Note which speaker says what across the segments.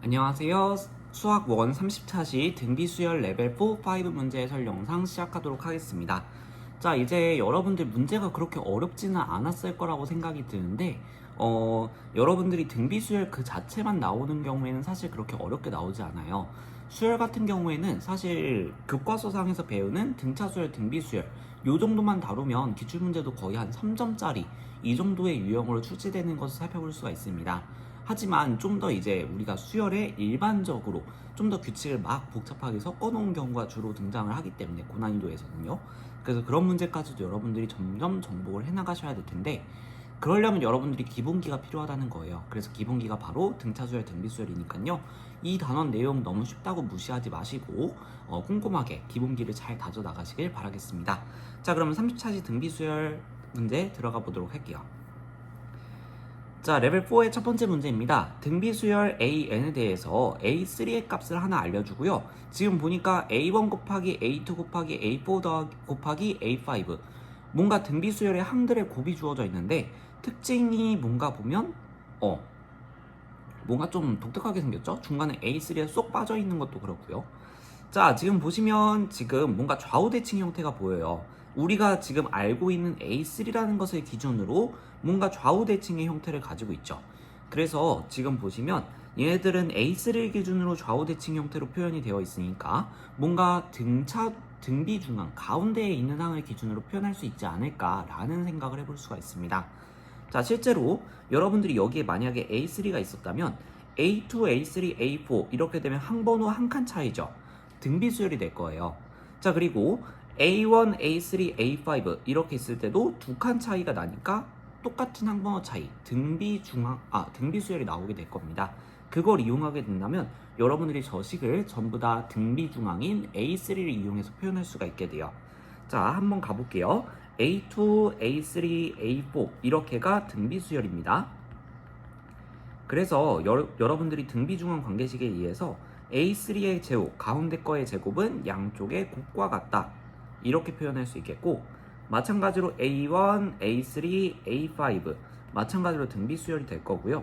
Speaker 1: 안녕하세요. 수학 원 30차시 등비수열 레벨 4, 5 문제 해설 영상 시작하도록 하겠습니다. 자, 이제 여러분들 문제가 그렇게 어렵지는 않았을 거라고 생각이 드는데, 여러분들이 등비수열 그 자체만 나오는 경우에는 사실 그렇게 어렵게 나오지 않아요. 수열 같은 경우에는 사실 교과서상에서 배우는 등차수열, 등비수열 요 정도만 다루면 기출문제도 거의 한 3점짜리 이 정도의 유형으로 출제되는 것을 살펴볼 수가 있습니다. 하지만 좀 더 이제 우리가 수열에 일반적으로 좀 더 규칙을 막 복잡하게 섞어놓은 경우가 주로 등장을 하기 때문에 고난이도에서는요. 그래서 그런 문제까지도 여러분들이 점점 정복을 해나가셔야 될 텐데, 그러려면 여러분들이 기본기가 필요하다는 거예요. 그래서 기본기가 바로 등차수열, 등비수열이니까요. 이 단원 내용 너무 쉽다고 무시하지 마시고 꼼꼼하게 기본기를 잘 다져 나가시길 바라겠습니다. 자, 그러면 30차시 등비수열 문제 들어가 보도록 할게요. 자, 레벨 4의 첫 번째 문제입니다. 등비수열 AN에 대해서 A3의 값을 하나 알려주고요. 지금 보니까 A1 곱하기 A2 곱하기 A4 곱하기 A5 뭔가 등비수열의 항들의 곱이 주어져 있는데 특징이 뭔가 보면 뭔가 좀 독특하게 생겼죠? 중간에 A3에 쏙 빠져있는 것도 그렇고요. 자, 지금 보시면 지금 뭔가 좌우 대칭 형태가 보여요. 우리가 지금 알고 있는 A3라는 것을 기준으로 뭔가 좌우 대칭의 형태를 가지고 있죠. 그래서 지금 보시면 얘네들은 A3를 기준으로 좌우 대칭 형태로 표현이 되어 있으니까 뭔가 등비 중앙 가운데에 있는 항을 기준으로 표현할 수 있지 않을까라는 생각을 해볼 수가 있습니다. 자, 실제로 여러분들이 여기에 만약에 A3가 있었다면 A2, A3, A4 이렇게 되면 항번호 한 칸 차이죠. 등비 수열이 될 거예요. 자, 그리고 A1, A3, A5 이렇게 있을 때도 두 칸 차이가 나니까 똑같은 항번호 차이, 등비 수열이 나오게 될 겁니다. 그걸 이용하게 된다면 여러분들이 저식을 전부 다 등비 중앙인 A3를 이용해서 표현할 수가 있게 돼요. 자, 한번 가볼게요. A2, A3, A4 이렇게가 등비 수열입니다. 그래서 여러분들이 등비중앙 관계식에 의해서 A3의 제곱, 가운데 거의 제곱은 양쪽의 곱과 같다. 이렇게 표현할 수 있겠고, 마찬가지로 A1, A3, A5 마찬가지로 등비수열이 될 거고요.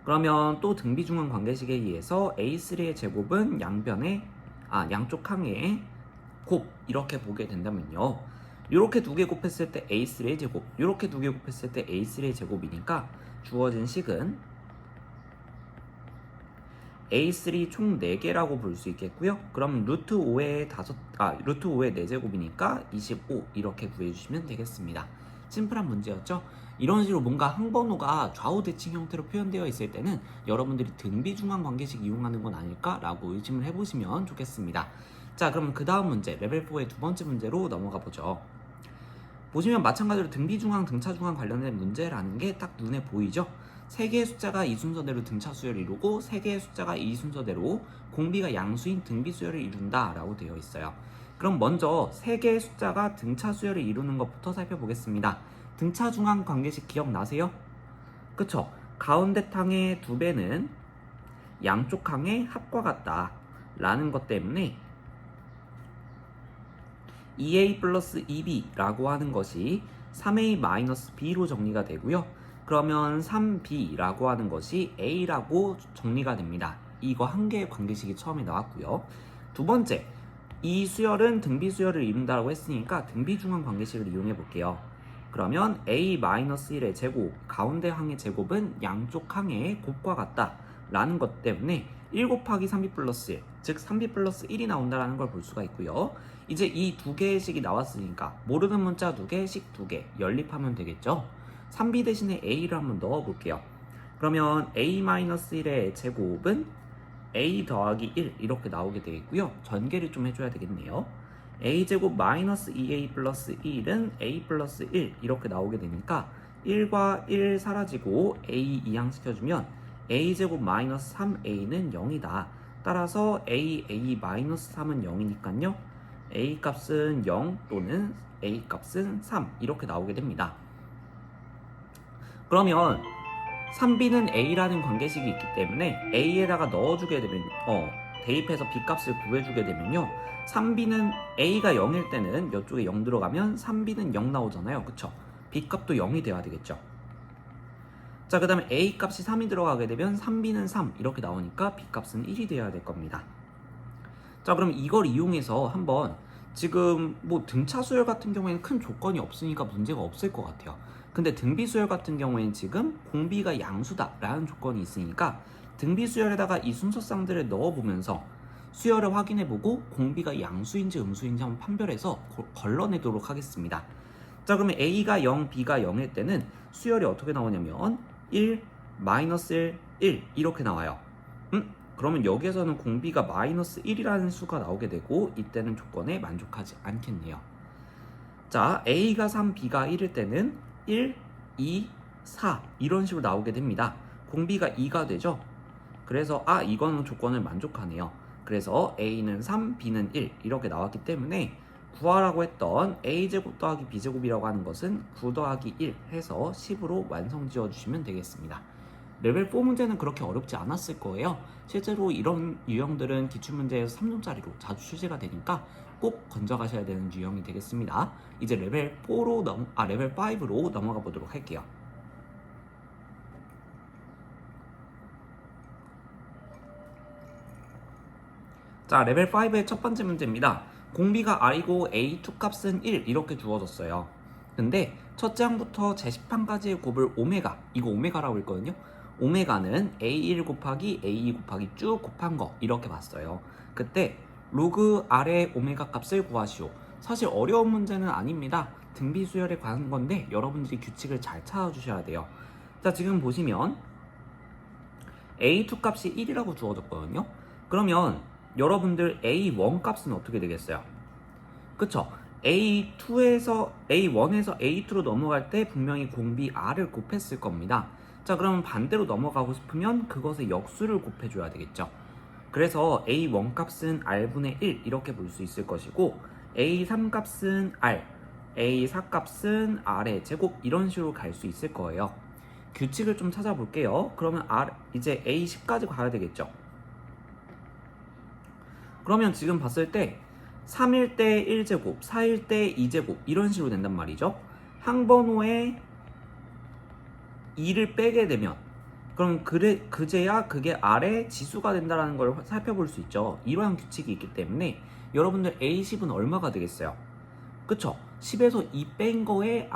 Speaker 1: 그러면 또 등비중앙 관계식에 의해서 A3의 제곱은 양쪽 항의 곱 이렇게 보게 된다면요. 이렇게 두 개 곱했을 때 A3의 제곱, 이렇게 두 개 곱했을 때 A3의 제곱이니까 주어진 식은 A3 총 4개라고 볼 수 있겠고요. 그럼 루트 5의 4제곱이니까 25 이렇게 구해주시면 되겠습니다. 심플한 문제였죠? 이런 식으로 뭔가 항번호가 좌우 대칭 형태로 표현되어 있을 때는 여러분들이 등비중앙 관계식 이용하는 건 아닐까라고 의심을 해보시면 좋겠습니다. 자, 그럼 그 다음 문제, 레벨 4의 두 번째 문제로 넘어가 보죠. 보시면 마찬가지로 등비중앙, 등차중앙 관련된 문제라는 게 딱 눈에 보이죠? 3개의 숫자가 이 순서대로 등차 수열을 이루고 3개의 숫자가 이 순서대로 공비가 양수인 등비 수열을 이룬다 라고 되어 있어요. 그럼 먼저 3개의 숫자가 등차 수열을 이루는 것부터 살펴보겠습니다. 등차 중앙 관계식 기억나세요? 그쵸? 가운데 탕의 2배는 양쪽 항의 합과 같다 라는 것 때문에 2a 플러스 2b라고 하는 것이 3a 마이너스 b로 정리가 되고요. 그러면 3b라고 하는 것이 a라고 정리가 됩니다. 이거 한 개의 관계식이 처음에 나왔고요. 두 번째, 이 수열은 등비 수열을 이룬다고 했으니까 등비 중앙 관계식을 이용해 볼게요. 그러면 a-1의 제곱, 가운데 항의 제곱은 양쪽 항의 곱과 같다 라는 것 때문에 1 곱하기 3b 플러스 1, 즉 3b 플러스 1이 나온다는 걸 볼 수가 있고요. 이제 이 두 개의 식이 나왔으니까 모르는 문자 2개, 식 2개 연립하면 되겠죠. 3b 대신에 a를 한번 넣어볼게요. 그러면 a-1의 제곱은 a 더하기 1 이렇게 나오게 되겠고요. 전개를 좀 해줘야 되겠네요. a제곱 마이너스 2a 플러스 1은 a 플러스 1 이렇게 나오게 되니까 1과 1 사라지고 a 이항시켜주면 a제곱 마이너스 3a는 0이다. 따라서 a 마이너스 3은 0이니까요. a 값은 0 또는 a 값은 3 이렇게 나오게 됩니다. 그러면 3b는 a라는 관계식이 있기 때문에 a에다가 넣어주게 되면 대입해서 b 값을 구해주게 되면요. 3b는 a가 0일 때는 이쪽에 0 들어가면 3b는 0 나오잖아요. 그쵸? b 값도 0이 돼야 되겠죠. 자, 그 다음에 A 값이 3이 들어가게 되면 3B는 3 이렇게 나오니까 B 값은 1이 되어야 될 겁니다. 자, 그럼 이걸 이용해서 한번 지금 뭐 등차 수열 같은 경우에는 큰 조건이 없으니까 문제가 없을 것 같아요. 근데 등비 수열 같은 경우에는 지금 공비가 양수다 라는 조건이 있으니까 등비 수열에다가 이 순서쌍들을 넣어보면서 수열을 확인해보고 공비가 양수인지 음수인지 한번 판별해서 걸러내도록 하겠습니다. 자, 그러면 A가 0, B가 0일 때는 수열이 어떻게 나오냐면 1, 마이너스 1 이렇게 나와요. 그러면 여기에서는 공비가 마이너스 1이라는 수가 나오게 되고 이때는 조건에 만족하지 않겠네요. 자, A가 3, B가 1일 때는 1, 2, 4 이런 식으로 나오게 됩니다. 공비가 2가 되죠. 그래서 이거는 조건을 만족하네요. 그래서 A는 3, B는 1 이렇게 나왔기 때문에 구하라고 했던 A제곱 더하기 B제곱이라고 하는 것은 9 더하기 1 해서 10으로 완성 지어주시면 되겠습니다. 레벨 4 문제는 그렇게 어렵지 않았을 거예요. 실제로 이런 유형들은 기출문제에서 3점짜리로 자주 출제가 되니까 꼭 건져가셔야 되는 유형이 되겠습니다. 이제 레벨 5로 넘어가 보도록 할게요. 자, 레벨 5의 첫 번째 문제입니다. 공비가 R이고 A2 값은 1 이렇게 주어졌어요. 근데 첫째 항부터 제곱판까지의 곱을 오메가, 이거 오메가라고 했거든요. 오메가는 A1 곱하기 A2 곱하기 쭉 곱한 거 이렇게 봤어요. 그때 로그 R의 오메가 값을 구하시오. 사실 어려운 문제는 아닙니다. 등비 수열에 관한 건데 여러분들이 규칙을 잘 찾아주셔야 돼요. 자, 지금 보시면 A2 값이 1이라고 주어졌거든요. 그러면 여러분들 A1 값은 어떻게 되겠어요? 그쵸? A1에서 A2로 넘어갈 때 분명히 공비 R을 곱했을 겁니다. 자, 그러면 반대로 넘어가고 싶으면 그것의 역수를 곱해줘야 되겠죠. 그래서 A1 값은 R분의 1 이렇게 볼 수 있을 것이고 A3 값은 R, A4 값은 R의 제곱 이런 식으로 갈 수 있을 거예요. 규칙을 좀 찾아볼게요. 그러면 이제 A10까지 가야 되겠죠. 그러면 지금 봤을 때 3일 때 1제곱, 4일 때 2제곱 이런 식으로 된단 말이죠. 항번호에 2를 빼게 되면 그럼 그제야 그게 R의 지수가 된다는 걸 살펴볼 수 있죠. 이러한 규칙이 있기 때문에 여러분들 A10은 얼마가 되겠어요? 그쵸? 10에서 2 뺀 거에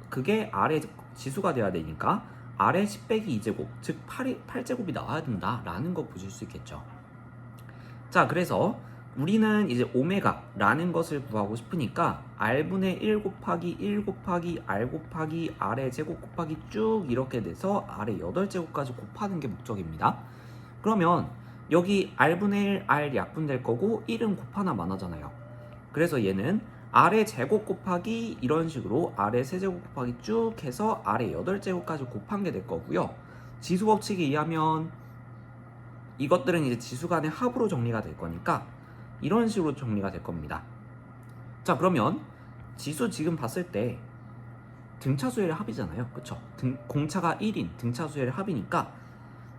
Speaker 1: 그게 R의 지수가 돼야 되니까 R의 10 빼기 2제곱, 즉 8제곱이 나와야 된다라는 거 보실 수 있겠죠. 자, 그래서 우리는 이제 오메가라는 것을 구하고 싶으니까 R분의 1 곱하기 1 곱하기 R 곱하기 R의 제곱 곱하기 쭉 이렇게 돼서 R의 8제곱까지 곱하는 게 목적입니다. 그러면 여기 R분의 1 R 약분될 거고 1은 곱하나 마나잖아요. 그래서 얘는 R의 제곱 곱하기 이런 식으로 R의 세제곱 곱하기 쭉 해서 R의 8제곱까지 곱한 게 될 거고요. 지수 법칙에 의하면 이것들은 이제 지수 간의 합으로 정리가 될 거니까 이런 식으로 정리가 될 겁니다. 자, 그러면 지수 지금 봤을 때 등차 수열의 합이잖아요. 그쵸? 공차가 1인 등차 수열의 합이니까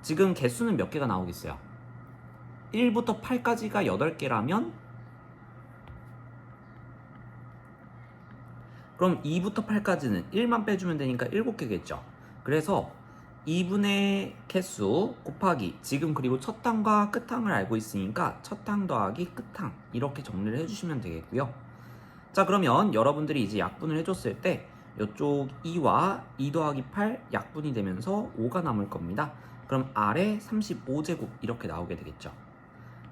Speaker 1: 지금 개수는 몇 개가 나오겠어요? 1부터 8까지가 8개라면 그럼 2부터 8까지는 1만 빼주면 되니까 7개겠죠. 그래서 2분의 개수 곱하기 지금 그리고 첫 항과 끝 항을 알고 있으니까 첫 항 더하기 끝 항 이렇게 정리를 해주시면 되겠고요. 자, 그러면 여러분들이 이제 약분을 해줬을 때 이쪽 2와 2 더하기 8 약분이 되면서 5가 남을 겁니다. 그럼 R의 35제곱 이렇게 나오게 되겠죠.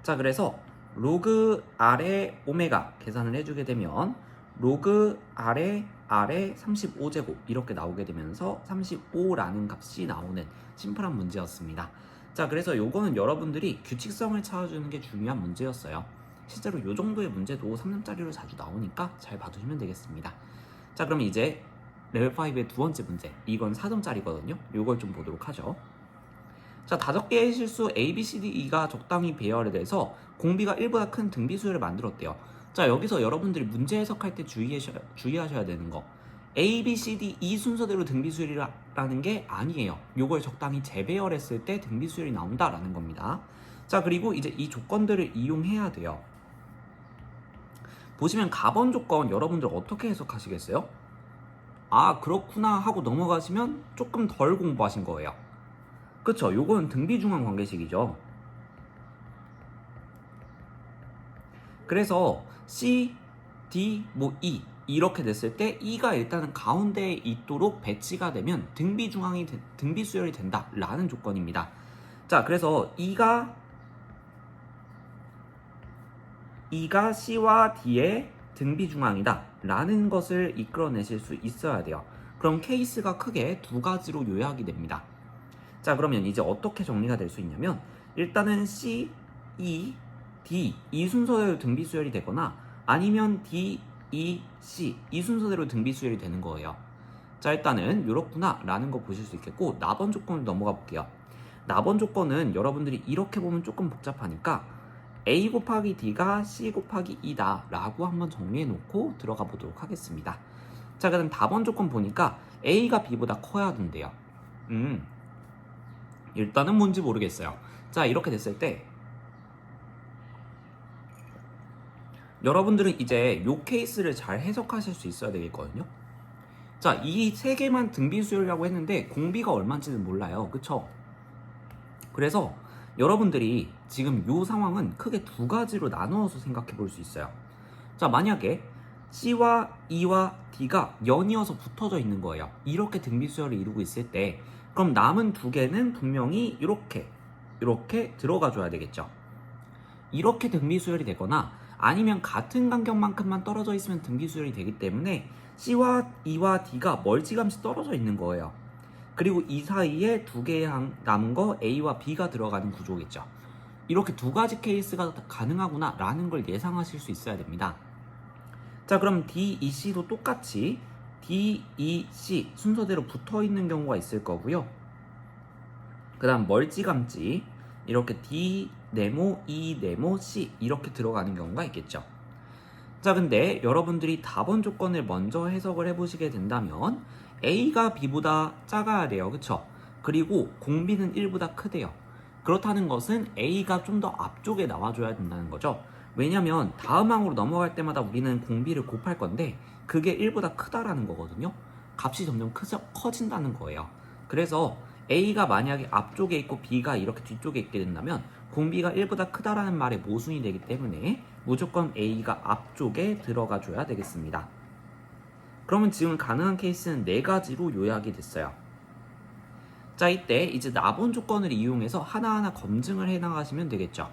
Speaker 1: 자, 그래서 로그 R의 오메가 계산을 해주게 되면 로그 R의 35제곱 이렇게 나오게 되면서 35라는 값이 나오는 심플한 문제였습니다. 자, 그래서 요거는 여러분들이 규칙성을 찾아주는 게 중요한 문제였어요. 실제로 요 정도의 문제도 3점짜리로 자주 나오니까 잘 봐두시면 되겠습니다. 자, 그럼 이제 레벨 5의 두 번째 문제, 이건 4점짜리거든요. 요걸 좀 보도록 하죠. 자, 5개의 실수 A, B, C, D, E가 적당히 배열돼서 공비가 1보다 큰 등비 수열을 만들었대요. 자, 여기서 여러분들이 문제 해석할 때 주의하셔야 되는 거, A, B, C, D, E 순서대로 등비 수열이라는 게 아니에요. 요걸 적당히 재배열했을 때 등비 수열이 나온다라는 겁니다. 자, 그리고 이제 이 조건들을 이용해야 돼요. 보시면 가번 조건 여러분들 어떻게 해석하시겠어요? 아 그렇구나 하고 넘어가시면 조금 덜 공부하신 거예요. 그쵸? 요건 등비중앙 관계식이죠. 그래서 C, D, 뭐 E 이렇게 됐을 때 E가 일단은 가운데에 있도록 배치가 되면 등비수열이 된다라는 조건입니다. 자, 그래서 E가 C와 D의 등비중앙이다 라는 것을 이끌어내실 수 있어야 돼요. 그럼 케이스가 크게 두 가지로 요약이 됩니다. 자, 그러면 이제 어떻게 정리가 될 수 있냐면 일단은 C, E, D 이 순서대로 등비수열이 되거나 아니면 D, E, C 이 순서대로 등비수열이 되는 거예요. 자, 일단은 이렇구나 라는 거 보실 수 있겠고 나번 조건을 넘어가 볼게요. 나번 조건은 여러분들이 이렇게 보면 조금 복잡하니까 A 곱하기 D가 C 곱하기 E다 라고 한번 정리해 놓고 들어가 보도록 하겠습니다. 자, 그럼 다번 조건 보니까 A가 B보다 커야 된대요. 일단은 뭔지 모르겠어요. 자, 이렇게 됐을 때 여러분들은 이제 이 케이스를 잘 해석하실 수 있어야 되겠거든요. 자, 이 세 개만 등비수열이라고 했는데 공비가 얼마인지는 몰라요. 그쵸? 그래서 여러분들이 지금 이 상황은 크게 두 가지로 나누어서 생각해 볼 수 있어요. 자, 만약에 C와 E와 D가 연이어서 붙어져 있는 거예요. 이렇게 등비수열을 이루고 있을 때 그럼 남은 두 개는 분명히 이렇게 들어가 줘야 되겠죠. 이렇게 등비수열이 되거나 아니면 같은 간격만큼만 떨어져 있으면 등비수열이 되기 때문에 C와 E와 D가 멀찌감치 떨어져 있는 거예요. 그리고 이 사이에 두 개의 남은 거 A와 B가 들어가는 구조겠죠. 이렇게 두 가지 케이스가 가능하구나 라는 걸 예상하실 수 있어야 됩니다. 자, 그럼 D, E, C도 똑같이 D, E, C 순서대로 붙어 있는 경우가 있을 거고요. 그 다음 멀찌감치 이렇게 D, 네모, E, 네모, C 이렇게 들어가는 경우가 있겠죠. 자, 근데 여러분들이 답원 조건을 먼저 해석을 해보시게 된다면 A가 B보다 작아야 돼요. 그쵸? 그리고 공비는 1보다 크대요. 그렇다는 것은 A가 좀 더 앞쪽에 나와줘야 된다는 거죠. 왜냐면 다음 항으로 넘어갈 때마다 우리는 공비를 곱할 건데 그게 1보다 크다라는 거거든요. 값이 점점 커진다는 거예요. 그래서 A가 만약에 앞쪽에 있고 B가 이렇게 뒤쪽에 있게 된다면 공비가 1보다 크다라는 말의 모순이 되기 때문에 무조건 A가 앞쪽에 들어가 줘야 되겠습니다. 그러면 지금 가능한 케이스는 네 가지로 요약이 됐어요. 자, 이때 이제 나본 조건을 이용해서 하나하나 검증을 해 나가시면 되겠죠.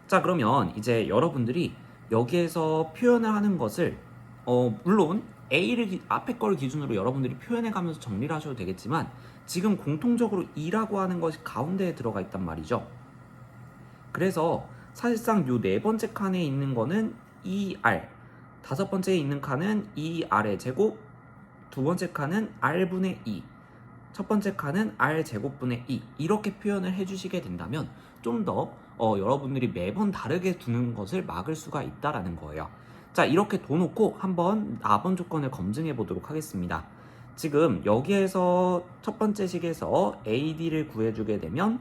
Speaker 1: 자, 그러면 이제 여러분들이 여기에서 표현을 하는 것을 물론 A를 앞에 걸 기준으로 여러분들이 표현해 가면서 정리를 하셔도 되겠지만 지금 공통적으로 E라고 하는 것이 가운데에 들어가 있단 말이죠. 그래서 사실상 요 네 번째 칸에 있는 거는 2R, 다섯 번째에 있는 칸은 2R의 제곱, 두 번째 칸은 R분의 2, 첫 번째 칸은 R 제곱분의 2 이렇게 표현을 해주시게 된다면 좀 더 여러분들이 매번 다르게 두는 것을 막을 수가 있다라는 거예요. 자, 이렇게 둬놓고 한번 4번 조건을 검증해 보도록 하겠습니다. 지금 여기에서 첫 번째 식에서 AD를 구해주게 되면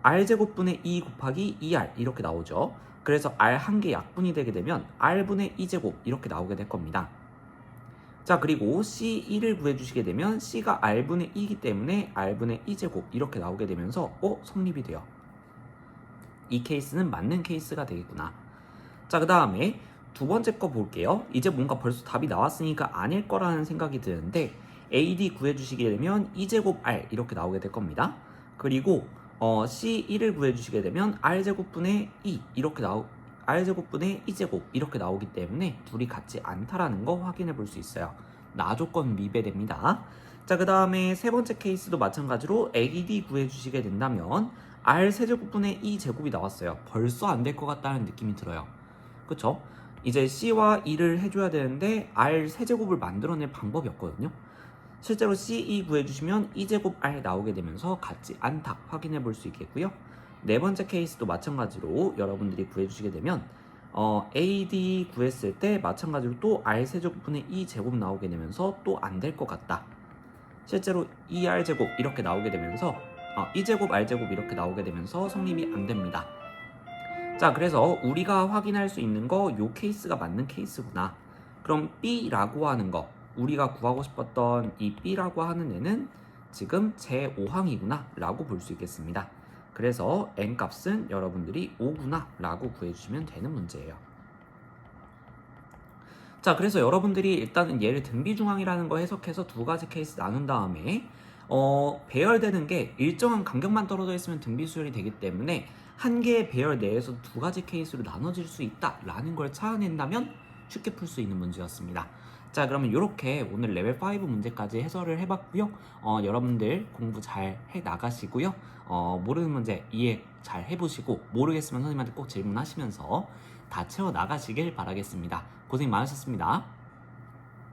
Speaker 1: R제곱분의 2 곱하기 2R 이렇게 나오죠. 그래서 R 한 개 약분이 되게 되면 R분의 2제곱 이렇게 나오게 될 겁니다. 자, 그리고 C1을 구해주시게 되면 C가 R분의 2이기 때문에 R분의 2제곱 이렇게 나오게 되면서 성립이 돼요. 이 케이스는 맞는 케이스가 되겠구나. 자, 그 다음에 두 번째 거 볼게요. 이제 뭔가 벌써 답이 나왔으니까 아닐 거라는 생각이 드는데 AD 구해주시게 되면 2제곱 R 이렇게 나오게 될 겁니다. 그리고 C1을 구해주시게 되면 R제곱분의 2 이렇게 R제곱분의 2제곱 이렇게 나오기 때문에 둘이 같지 않다라는 거 확인해 볼 수 있어요. 나 조건 미배됩니다. 자, 그 다음에 세 번째 케이스도 마찬가지로 AD 구해주시게 된다면 R 세제곱분의 2제곱이 나왔어요. 벌써 안 될 것 같다는 느낌이 들어요. 그쵸? 이제 C와 E를 해줘야 되는데 R 세제곱을 만들어낼 방법이 없거든요. 실제로 C2 구해주시면 2제곱 R 나오게 되면서 같지 않다 확인해 볼 수 있겠고요. 네 번째 케이스도 마찬가지로 여러분들이 구해주시게 되면 AD 구했을 때 마찬가지로 또 R 세제곱분의 2제곱 나오게 되면서 또 안 될 것 같다. 실제로 2R제곱 이렇게 나오게 되면서 2제곱 R제곱 이렇게 나오게 되면서 성립이 안 됩니다. 자, 그래서 우리가 확인할 수 있는 거 요 케이스가 맞는 케이스구나. 그럼 B라고 하는 거 우리가 구하고 싶었던 이 B라고 하는 애는 지금 제5항이구나 라고 볼 수 있겠습니다. 그래서 N값은 여러분들이 5구나 라고 구해주시면 되는 문제예요. 자, 그래서 여러분들이 일단은 얘를 등비중항이라는 거 해석해서 두 가지 케이스 나눈 다음에 배열되는 게 일정한 간격만 떨어져 있으면 등비수열이 되기 때문에 한 개의 배열 내에서 두 가지 케이스로 나눠질 수 있다라는 걸 찾아낸다면 쉽게 풀 수 있는 문제였습니다. 자, 그러면 이렇게 오늘 레벨 5 문제까지 해설을 해봤고요. 여러분들 공부 잘 해 나가시고요. 모르는 문제 이해 잘 해보시고 모르겠으면 선생님한테 꼭 질문하시면서 다 채워 나가시길 바라겠습니다. 고생 많으셨습니다.